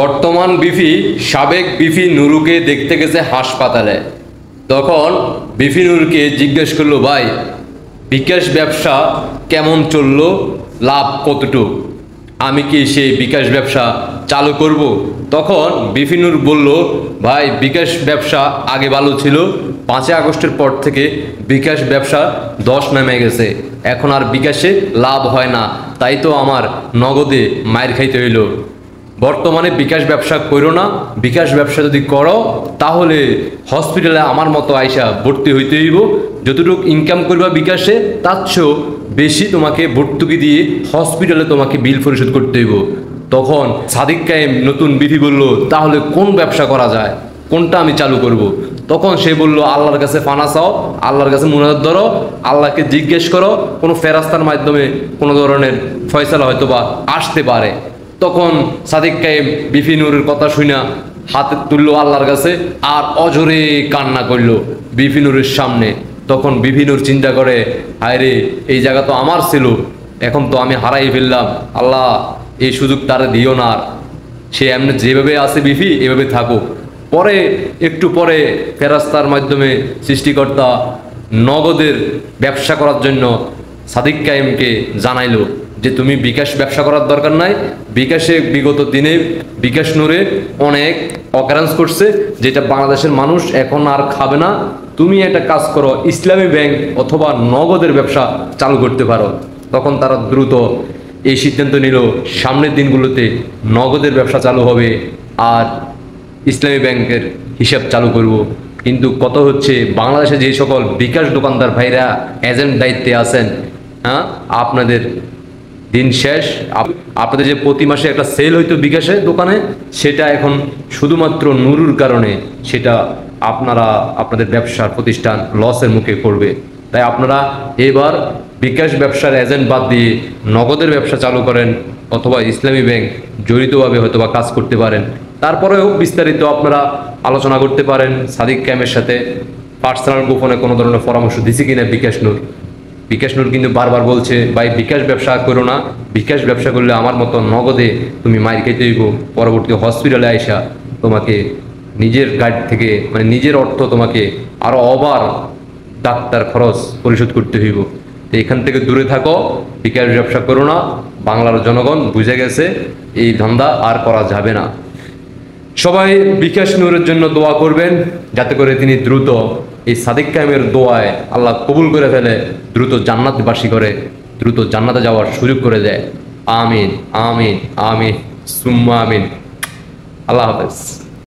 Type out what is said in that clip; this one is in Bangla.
বর্তমান বিফি সাবেক বিফি নুরুকে দেখতে গেছে হাসপাতালে। তখন বিফি নুরুকে জিজ্ঞেস করলো, ভাই বিকাশ ব্যবসা কেমন চললো, লাভ কতটুকু, আমি কি সেই বিকাশ ব্যবসা চালু করব? তখন বিফি নুর বলল, ভাই বিকাশ ব্যবসা আগে ভালো ছিল, 5ই আগস্টের পর থেকে বিকাশ ব্যবসা 10 নেমে গেছে, এখন আর বিকাশে লাভ হয় না, তাই তো আমার নগদে মায়ের খাইতে হইল। বর্তমানে বিকাশ ব্যবসা করো না, বিকাশ ব্যবসা যদি করো তাহলে হসপিটালে আমার মতো আইসা ভর্তি হইতে হইব, যতটুকু ইনকাম করবা বিকাশে তার চেয়েও বেশি তোমাকে ভর্তুকি দিয়ে হসপিটালে তোমাকে বিল পরিশোধ করতে হইব। তখন সাদিক কায়েম নতুন বিধি বলল, তাহলে কোন ব্যবসা করা যায়, কোনটা আমি চালু করব? তখন সে বলল, আল্লাহর কাছে ফানা চাও, আল্লাহর কাছে মুনাজাত ধরো, আল্লাহকে জিজ্ঞেস করো, কোনো ফেরাস্তার মাধ্যমে কোনো ধরনের ফয়সালা হয়তো বা আসতে পারে। তখন সাদিক কায়েম বিফি নুরের কথা শুনা হাতে তুললো আল্লাহর কাছে আর অজরে কান্না করলো বিফি নুরের সামনে। তখন বিফি নুর চিন্তা করে, হায় রে, এই জায়গা তো আমার ছিল, এখন তো আমি হারাই ফেললাম, আল্লাহ এই সুযোগ তারে দিও না। আর সে এমনি যেভাবে আছে বিফি এভাবে থাকুক। পরে একটু পরে ফেরাস্তার মাধ্যমে সৃষ্টিকর্তা নগদের ব্যবসা করার জন্য সাদিক কায়েমকে জানাইলো যে তুমি বিকাশ ব্যবসা করার দরকার নাই, বিকাশে বিগত দিনে বিকাশ নূরে অনেক অকারেন্স করছে, যেটা বাংলাদেশের মানুষ এখন আর খাবে না, তুমি একটা কাজ করো, ইসলামী ব্যাংক অথবা নগদের ব্যবসা চালু করতে পারো। তখন তারা দ্রুত এই সিদ্ধান্ত নিল, সামনের দিনগুলোতে নগদের ব্যবসা চালু হবে আর ইসলামী ব্যাংকের হিসাব চালু করব। কিন্তু কত হচ্ছে, বাংলাদেশে যে সকল বিকাশ দোকানদার ভাইরা এজেন্ট দায়িত্বে আছেন, হ্যাঁ, আপনাদের দিন শেষ। আপনাদের যে প্রতি মাসে একটা সেল হইতো বিকাশে দোকানে, সেটা এখন শুধুমাত্র নুরুর কারণে সেটা আপনাদের ব্যবসার প্রতিষ্ঠান লসের মুখে পড়বে। তাই আপনারা এবার বিকাশ ব্যবসার এজেন্ট বাদ দিয়ে নগদের ব্যবসা চালু করেন, অথবা ইসলামী ব্যাংক জড়িতভাবে হয়তো বা কাজ করতে পারেন। তারপরেও বিস্তারিত আপনারা আলোচনা করতে পারেন সাদিক কায়েমের সাথে। পার্সোনাল গোপনে কোনো ধরনের পরামর্শ দিছি কিনা বিকাশ নূর কিন্তু বারবার বলছে, ভাই বিকাশ ব্যবসা করো না, বিকাশ ব্যবসা করলে আমার মতো নগদে তুমি মাইর খেতে হইব, পরবর্তী হসপিটালে আইসা তোমাকে নিজের গাড়ি থেকে মানে নিজের অর্থ তোমাকে আরো ওভার ডাক্তার খরচ পরিশোধ করতে হইব। তো এখান থেকে দূরে থাকো, বিকাশ ব্যবসা করো না। বাংলার জনগণ বুঝে গেছে এই ধান্দা আর করা যাবে না। সবাই বিকাশ নূরের জন্য দোয়া করবেন, যাতে করে তিনি দ্রুত এই সাদিক কায়েমের দোয়ায় আল্লাহ কবুল করে ফেলে, দ্রুত জান্নাতবাসী করে, দ্রুত জান্নাতে যাওয়ার সুযোগ করে দেয়। আমিন আমিন আমিন সুম্মা আমিন। আল্লাহ হাফেজ।